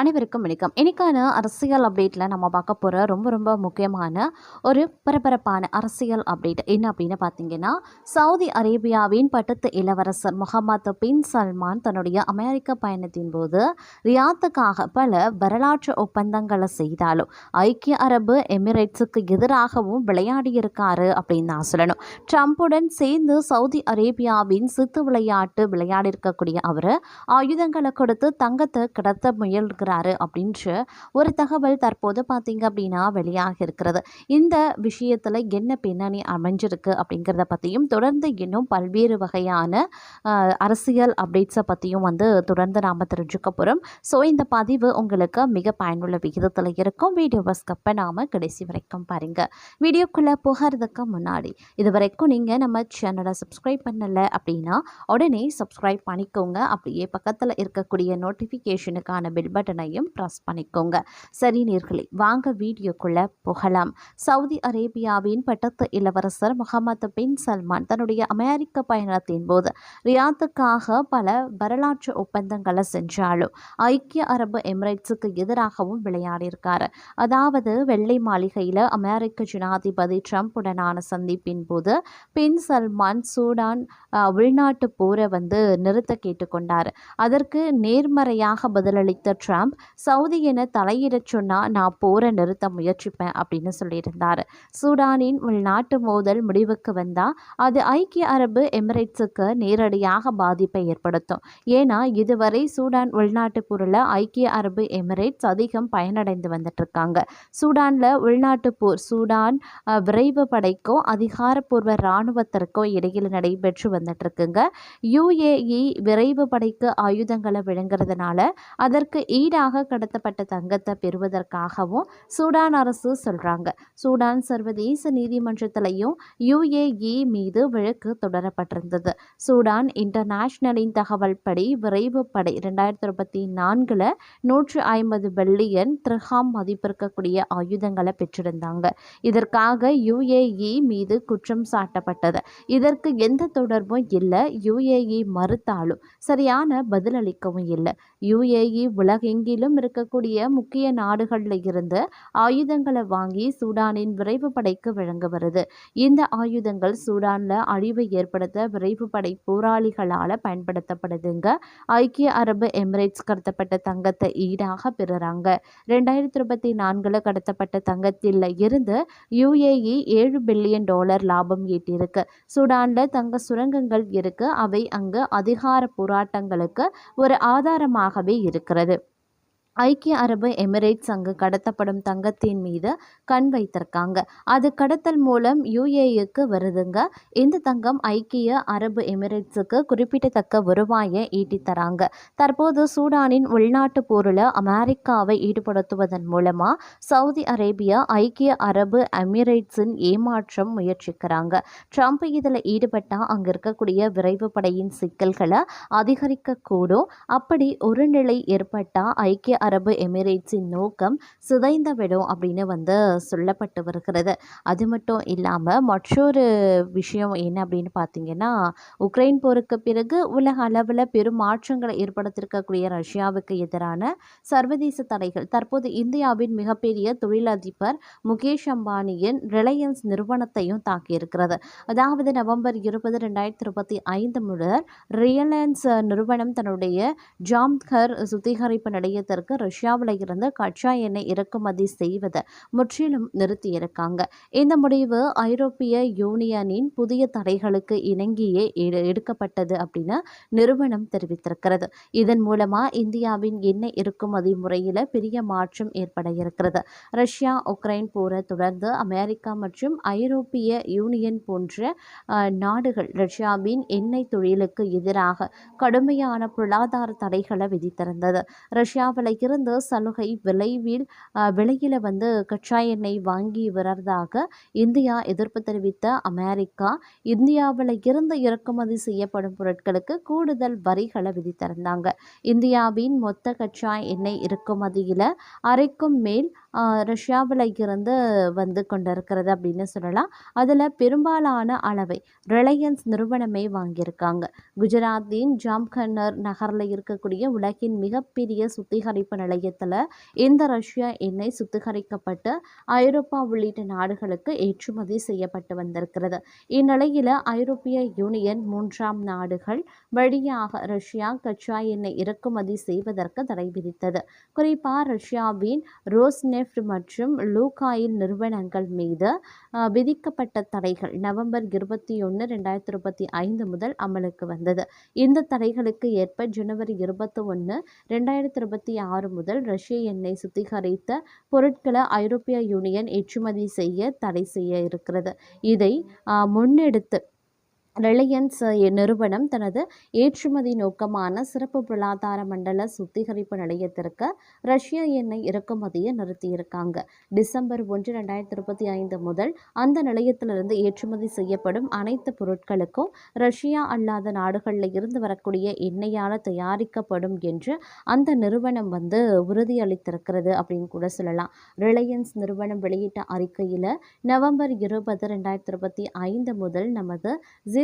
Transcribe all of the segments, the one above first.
அனைவருக்கும் வணக்கம். இன்னைக்கான அரசியல் அப்டேட்டில் நம்ம பார்க்க போகிற ரொம்ப ரொம்ப முக்கியமான ஒரு பரபரப்பான அரசியல் அப்டேட் என்ன அப்படின்னு பார்த்தீங்கன்னா, சவுதி அரேபியாவின் பட்டத்து இளவரசர் முகமது பின் சல்மான் தன்னுடைய அமெரிக்க பயணத்தின் போது ரியாத்துக்காக பல வரலாற்று ஒப்பந்தங்களை செய்தாலும் ஐக்கிய அரபு எமிரேட்ஸுக்கு எதிராகவும் விளையாடியிருக்காரு அப்படின்னு நான் சொல்லணும். ட்ரம்புடன் சேர்ந்து சவுதி அரேபியாவின் சித்து விளையாட்டு விளையாடிருக்கக்கூடிய அவர் ஆயுதங்களை கொடுத்து தங்கத்தை கடத்த முயல்கிறாரு அப்படின்ற ஒரு தகவல் தற்போது பார்த்தீங்க அப்படின்னா வெளியாக இருக்கிறது. இந்த விஷயத்தில் என்ன பின்னணி அமைஞ்சிருக்கு அப்படிங்கிறத பற்றியும் தொடர்ந்து இன்னும் பல்வேறு வகையான அரசியல் அப்டேட்ஸை பற்றியும் தொடர்ந்து நாம் தெரிஞ்சுக்க போகிறோம். ஸோ இந்த பதிவு உங்களுக்கு மிக பயனுள்ள விகிதத்தில் இருக்கும். வீடியோவை ஸ்கிப் நாம் கடைசி வரைக்கும் பாருங்கள். வீடியோக்குள்ளே போகிறதுக்கு முன்னாடி இது வரைக்கும் நீங்கள் நம்ம சேனலை சப்ஸ்கிரைப் பண்ணலை அப்படின்னா உடனே சப்ஸ்கிரைப் பண்ணிக்கோங்க. அப்படியே பக்கத்தில் இருக்கக்கூடிய நோட்டிஃபிகேஷனுக்கான பெல் பட்டனையும் ப்ரெஸ் பண்ணிக்கோங்க. சரி நேர்களே, வாங்க வீடியோக்குள்ளே போகலாம். சவுதி அரேபியாவின் பட்டத்து இளவரசர் முகமது பின் சல்மான் தன்னுடைய அமெரிக்க பயணத்தின் போது ரியாத்துக்காக பல வரலாற்று ஒப்பந்தங்களை செஞ்சாலும் ஐக்கிய அரபு எமிரேட்ஸுக்கு எதிராகவும் விளையாடியிருக்காரு. அதாவது வெள்ளை மாளிகையில் அமெரிக்க ஜனாதிபதி ட்ரம்புடனான சந்திப்பின் போது பின் சல்மான் சூடான் உள்நாட்டு போரை நிறுத்த கேட்டுக்கொண்டார். அதற்கு நேர்மறையாக பதிலளித்த ட்ரம்ப், சவுதி என தலையிடச் சொன்னால் நான் போரை நிறுத்த முயற்சிப்பேன் அப்படின்னு சொல்லியிருந்தார். சூடானின் உள்நாட்டு மோதல் முடிவுக்கு வந்தால் அது ஐக்கிய அரபு எமிரேட்ஸுக்கு நேரடியாக பாதிப்பை ஏற்படுத்தும். ஏன்னா இதுவரை சூடான் உள்நாட்டு போரில் ஐக்கிய அரபு எமிரேட்ஸ் அதிகம் பயனடைந்து வந்துட்டு இருக்காங்க. சூடானில் உள்நாட்டு போர் சூடான் விரைவு படைக்கோ அதிகாரப்பூர்வ இராணுவத்திற்கோ இடையில் நடைபெற்று வந்துட்டு இருக்குங்க. யுஏஇ விரைவு படைக்கு ஆயுதங்களை விழுங்குறதுனால அதற்கு ஈடாக கடத்தப்பட்ட தங்கத்தை பெறுவதற்காகவும் சூடான் அரசு சொல்றாங்க. சூடான் சர்வதேச நீதிமன்றத்திலையும் யுஏஇ மீது வழக்கு தொடரப்பட்டிருந்தது. சூடான் இன்டர்நேஷனலின் தகவல் படி விரைவு படை 2024 150 பில்லியன் திர்ஹாம் மதிப்பிருக்கக்கூடிய ஆயுதங்களை பெற்றிருந்தாங்க. இதற்காக யுஏஇ மீது குற்றம் சாட்டப்பட்டது. இதற்கு எந்த தொடர்பும் இல்லை. யுஏஇ மறுத்தாலும் சரியான பதிலளிக்கவும் இல்லை. யுஏஇ உலகெங்கிலும் இருக்கக்கூடிய முக்கிய நாடுகளில் இருந்து ஆயுதங்களை வாங்கி சூடானின் விரைவு படைக்கு வழங்க வருது. இந்த ஆயுதங்கள் சூடானில் அழிவை ஏற்படுத்த விரைவு படை போராளிகளால் பயன்படுத்தப்படுதுங்க. ஐக்கிய அரபு எமிரேட்ஸ் கடத்தப்பட்ட தங்கத்தை ஈடாக பெறுறாங்க. 2024 கடத்தப்பட்ட தங்கத்தில் இருந்து யுஏஇ $7 பில்லியன் லாபம் ஈட்டியிருக்கு. சூடானில் தங்க சுரங்கங்கள் இருக்கு. அவை அங்கு அதிகார போராட்டங்களுக்கு ஒரு ஆதாரமாகவே இருக்கிறது. ஐக்கிய அரபு எமிரேட்ஸ் அங்கு கடத்தப்படும் தங்கத்தின் மீது கண் வைத்திருக்காங்க. அது கடத்தல் மூலம் யுஏஇக்கு வருதுங்க. இந்த தங்கம் ஐக்கிய அரபு எமிரேட்ஸுக்கு குறிப்பிடத்தக்க வருவாயை ஈட்டி தராங்க. தற்போது சூடானின் உள்நாட்டு போரில் அமெரிக்காவை ஈடுபடுத்துவதன் மூலமா சவுதி அரேபியா ஐக்கிய அரபு எமிரேட்ஸின் ஏமாற்றம் முயற்சிக்கிறாங்க. ட்ரம்ப் இதில் ஈடுபட்டால் அங்கே இருக்கக்கூடிய விரைவு படையின் சிக்கல்களை அதிகரிக்கக்கூடும். அப்படி ஒரு நிலை ஏற்பட்டால் ஐக்கிய அரபு எமிரேட்ஸின் நோக்கம் சிதைந்துவிடும் அப்படின்னு சொல்லப்பட்டு வருகிறது. அது மட்டும் இல்லாமல் மற்றொரு விஷயம் என்ன அப்படின்னு பார்த்தீங்கன்னா, உக்ரைன் போருக்கு பிறகு உலக அளவில் பெரும் மாற்றங்களை ஏற்படுத்தியிருக்கக்கூடிய ரஷ்யாவுக்கு எதிரான சர்வதேச தடைகள் தற்போது இந்தியாவின் மிகப்பெரிய தொழிலதிபர் முகேஷ் அம்பானியின் ரிலையன்ஸ் நிறுவனத்தையும் தாக்கியிருக்கிறது. அதாவது நவம்பர் 20, 2025 முதல் ரிலையன்ஸ் நிறுவனம் தன்னுடைய ஜாம்கர் சுத்திகரிப்பு நிலையத்திற்கு ரஷ்யாவில் இருந்து கச்சா எண்ணெய் இறக்குமதி செய்வதை முற்றிலும் நிறுத்தியிருக்காங்க. இந்த முடிவு ஐரோப்பிய யூனியனின் புதிய தடைகளுக்கு இணங்கியே எடுக்கப்பட்டது அப்படின்னு நிறுவனம் தெரிவித்திருக்கிறது. இதன் மூலமா இந்தியாவின் எண்ணெய் இறக்குமதி முறையில் பெரிய மாற்றம் ஏற்பட இருக்கிறது. ரஷ்யா உக்ரைன் போரை தொடர்ந்து அமெரிக்கா மற்றும் ஐரோப்பிய யூனியன் போன்ற நாடுகள் ரஷ்யாவின் எண்ணெய் தொழிலுக்கு எதிராக கடுமையான பொருளாதார தடைகளை விதித்திருந்தது. ரஷ்யாவில் இருந்து சலுகை விலையில் கச்சா எண்ணெய் வாங்கி வருவதாக இந்தியா எதிர்ப்பு தெரிவித்த அமெரிக்கா இந்தியாவில் இருந்து இறக்குமதி செய்யப்படும் பொருட்களுக்கு கூடுதல் வரிகளை விதித்திருந்தாங்க. இந்தியாவின் மொத்த கச்சா எண்ணெய் இறக்குமதியில் அரைக்கும் மேல் ரஷ்யாவில் இருந்து வந்து கொண்டிருக்கிறது அப்படின்னு சொல்லலாம். அதில் பெரும்பாலான அளவை ரிலையன்ஸ் நிறுவனமே வாங்கியிருக்காங்க. குஜராத்தின் ஜாம்கனர் நகரில் இருக்கக்கூடிய உலகின் மிகப்பெரிய சுத்திகரிப்பு நிலையத்தில் இந்த ரஷ்ய எண்ணெய் சுத்திகரிக்கப்பட்டு ஐரோப்பா உள்ளிட்ட நாடுகளுக்கு ஏற்றுமதி செய்யப்பட்டு வந்திருக்கிறது. இந்நிலையில் ஐரோப்பிய யூனியன் மூன்றாம் நாடுகள் வழியாக ரஷ்யா கச்சா எண்ணெய் இறக்குமதி செய்வதற்கு தடை விதித்தது. குறிப்பாக ரஷ்யாவின் ரோஸ்நெஃப்ட் மற்றும் லூகாயில் நிறுவனங்கள் மீது விதிக்கப்பட்ட தடைகள் நவம்பர் 21, 2025 முதல் அமலுக்கு வந்தது. இந்த தடைகளுக்கு ஏற்ப ஜனவரி 21, 2026 முதல் ரஷ்ய எண்ணெய் சுத்திகரித்த பொருட்களை ஐரோப்பிய யூனியன் ஏற்றுமதி செய்ய தடை செய்ய இருக்கிறது. இதை முன்னெடுத்து ரிலையன்ஸ் நிறுவனம் தனது ஏற்றுமதி நோக்கமான சிறப்பு பொருளாதார மண்டல சுத்திகரிப்பு நிலையத்திற்கு ரஷ்ய எண்ணெய் இறக்குமதியை நிறுத்தியிருக்காங்க. டிசம்பர் 1, 2025 முதல் அந்த நிலையத்திலிருந்து ஏற்றுமதி செய்யப்படும் அனைத்து பொருட்களுக்கும் ரஷ்யா அல்லாத நாடுகளில் இருந்து வரக்கூடிய எண்ணெயால் தயாரிக்கப்படும் என்று அந்த நிறுவனம் உறுதியளித்திருக்கிறது அப்படின்னு கூட சொல்லலாம். ரிலையன்ஸ் நிறுவனம் வெளியிட்ட அறிக்கையில் நவம்பர் 20, 2025 முதல் நமது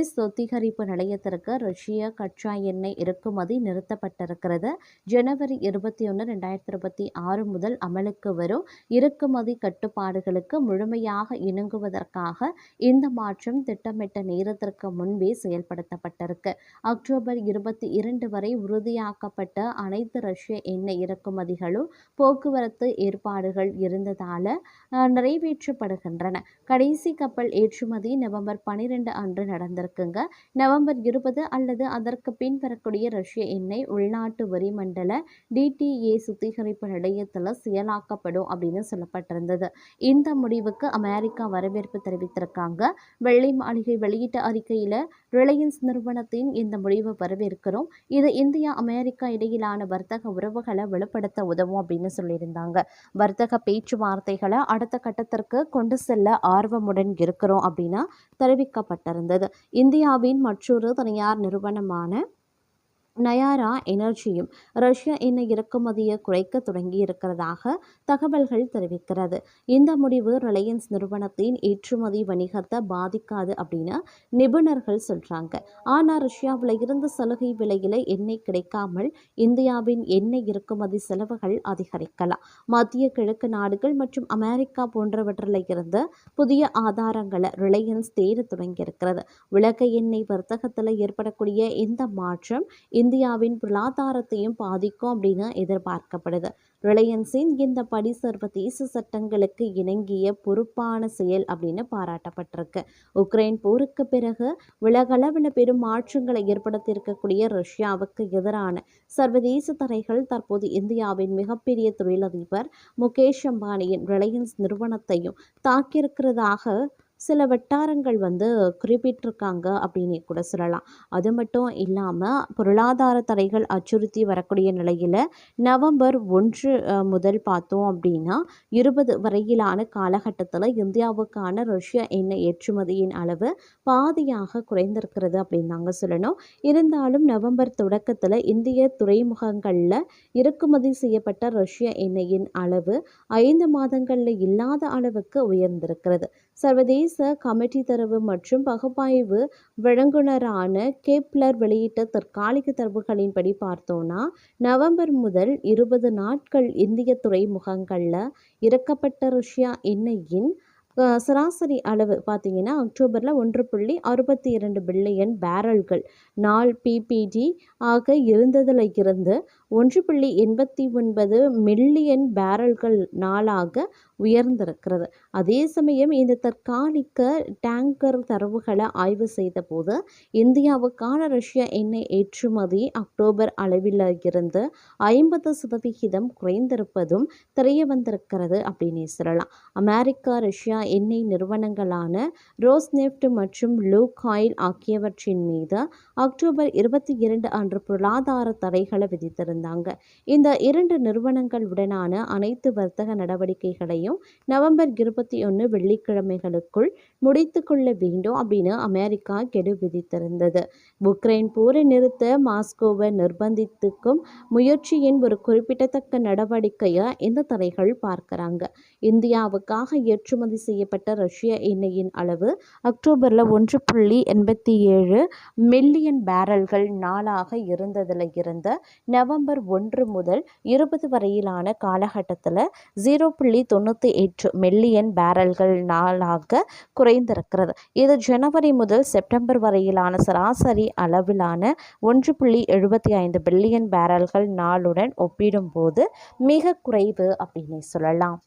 சுத்திகரிப்பு நிலையத்திற்கு ரஷ்ய கச்சா எண்ணெய் இறக்குமதி நிறுத்தப்பட்டிருக்கிறது. ஜனவரி 21, 2026 முதல் அமலுக்கு வரும் இறக்குமதி கட்டுப்பாடுகளுக்கு முழுமையாக இணங்குவதற்காக இந்த மாற்றம் திட்டமிட்ட நேரத்திற்கு முன்பே செயல்படுத்தப்பட்டிருக்கு. அக்டோபர் 22 வரை உறுதியாக்கப்பட்ட அனைத்து ரஷ்ய எண்ணெய் இறக்குமதிகளும் போக்குவரத்து ஏற்பாடுகள் இருந்ததால் நிறைவேற்றப்படுகின்றன. கடைசி கப்பல் ஏற்றுமதி நவம்பர் 12 அன்று நடந்திருக்குங்க. நவம்பர் 20 அல்லது அதற்கு பின் வரக்கூடிய ரஷ்ய எண்ணெய் உள்நாட்டு வரிமண்டல DTA சுத்திகரிப்பு நிலையத்தில் செயலாக்கப்படும் அப்படின்னு சொல்லப்பட்டிருந்தது. இந்த முடிவுக்கு அமெரிக்கா வரவேற்பு தெரிவித்திருக்காங்க. வெள்ளை மாளிகை வெளியிட்ட அறிக்கையில் ரிலையன்ஸ் நிறுவனத்தின் இந்த முடிவை வரவேற்கிறோம். இது இந்தியா அமெரிக்கா இடையிலான வர்த்தக உறவுகளை வலுப்படுத்த உதவும் அப்படின்னு சொல்லியிருந்தாங்க. வர்த்தக பேச்சுவார்த்தைகளை அடுத்த கட்டத்திற்கு கொண்டு செல்ல ஆர்வமுடன் இருக்கிறோம் அப்படின்னு தெரிவிக்கப்பட்டிருந்தது. இந்தியாவின் மற்றொரு தனியார் நிறுவனமான நயாரா எனர்ஜியும் ரஷ்ய எண்ணெய் இறக்குமதியை குறைக்க தொடங்கி இருக்கிறதாக தகவல்கள் தெரிவிக்கிறது. இந்த முடிவு ரிலையன்ஸ் நிறுவனத்தின் ஏற்றுமதி வணிகத்தை பாதிக்காது அப்படின்னு நிபுணர்கள் சொல்றாங்க. ஆனால் ரஷ்யாவில் இருந்து சலுகை விலையில எண்ணெய் கிடைக்காமல் இந்தியாவின் எண்ணெய் இறக்குமதி செலவுகள் அதிகரிக்கலாம். மத்திய கிழக்கு நாடுகள் மற்றும் அமெரிக்கா போன்றவற்றில் இருந்து புதிய ஆதாரங்களை ரிலையன்ஸ் தேட தொடங்கியிருக்கிறது. உலக எண்ணெய் வர்த்தகத்தில் ஏற்படக்கூடிய இந்த மாற்றம் இந்தியாவின் பொருளாதாரத்தையும் பாதிக்கும் அப்படின்னு எதிர்பார்க்கப்படுது. ரிலையன்ஸின் இந்த படி சர்வதேச சட்டங்களுக்கு இணங்கிய பொறுப்பான செயல் அப்படின்னு பாராட்டப்பட்டிருக்கு. உக்ரைன் போருக்கு பிறகு உலகளவில் பெரும் மாற்றங்களை ஏற்படுத்தியிருக்கக்கூடிய ரஷ்யாவுக்கு எதிரான சர்வதேச தடைகள் தற்போது இந்தியாவின் மிகப்பெரிய தொழிலதிபர் முகேஷ் அம்பானியின் ரிலையன்ஸ் நிறுவனத்தையும் தாக்கியிருக்கிறதாக சில வட்டாரங்கள் குறிப்பிட்டிருக்காங்க அப்படின்னு கூட சொல்லலாம். அது மட்டும் இல்லாமல் பொருளாதார தடைகள் அச்சுறுத்தி வரக்கூடிய நிலையில் நவம்பர் 1 முதல் பார்த்தோம் அப்படின்னா 20 வரையிலான காலகட்டத்தில் இந்தியாவுக்கான ரஷ்ய எண்ணெய் ஏற்றுமதியின் அளவு பாதியாக குறைந்திருக்கிறது அப்படின்னு தாங்க சொல்லணும். இருந்தாலும் நவம்பர் தொடக்கத்தில் இந்திய துறைமுகங்களில் இறக்குமதி செய்யப்பட்ட ரஷ்ய எண்ணெயின் அளவு 5 மாதங்களில் இல்லாத அளவுக்கு உயர்ந்திருக்கிறது. சர்வதேச கமிட்டி தரவு மற்றும் பகுப்பாய்வு வழங்குனரான கேப்லர் வெளியிட்ட தற்காலிக தரவுகளின்படி பார்த்தோம்னா நவம்பர் முதல் 20 நாட்கள் இந்திய துறைமுகங்களில் இறக்கப்பட்ட ரஷ்யா எண்ணெயின் சராசரி அளவு பார்த்தீங்கன்னா அக்டோபரில் 1.62 பில்லியன் பேரல்கள் நாள் PPD ஆக இருந்ததில் இருந்து 1.89 மில்லியன் பேரல்கள் நாளாக உயர்ந்திருக்கிறது. அதே சமயம் இந்த தற்காலிக டேங்கர் தரவுகளை ஆய்வு செய்த போது இந்தியாவுக்கான ரஷ்ய எண்ணெய் ஏற்றுமதி அக்டோபர் அளவில் இருந்து 50% குறைந்திருப்பதும் தெரிய வந்திருக்கிறது அப்படின்னு சொல்லலாம். அமெரிக்கா ரஷ்யா எண்ணெய் நிறுவனங்களான ரோஸ்நெஃப்ட் மற்றும் லூகாயில் ஆகியவற்றின் மீது அக்டோபர் 22 அன்று பொருளாதார தடைகளை விதித்திருந்தது. இருந்தாங்க. இந்த 2 நிறுவனங்களுடனான அனைத்து வர்த்தக நடவடிக்கைகளையும் நவம்பர் 21 வெள்ளிக்கிழமைகளுக்குள் முடித்து கொள்ள வேண்டும் அப்படின்னு அமெரிக்கா கெடு விதித்திருந்தது. உக்ரைன் போரை நிறுத்த மாஸ்கோவை நிர்பந்தித்துக்கும் முயற்சியின் ஒரு குறிப்பிடத்தக்க நடவடிக்கையை இந்த தடைகள் பார்க்கிறாங்க. இந்தியாவுக்காக ஏற்றுமதி செய்யப்பட்ட ரஷ்ய எண்ணெயின் அளவு அக்டோபரில் 1.87 மில்லியன் பேரல்கள் நாளாக இருந்ததில் இருந்து நவம்பர் 1 முதல் 20 வரையிலான காலகட்டத்தில் 0.98 மில்லியன் பேரல்கள் நாளாக குறைந்திருக்கிறது. இது ஜனவரி முதல் செப்டம்பர் வரையிலான சராசரி அளவிலான 1.75 பில்லியன் பேரல்கள் நாளுடன் ஒப்பிடும்போது மிக குறைவு அப்படின்னு சொல்லலாம்.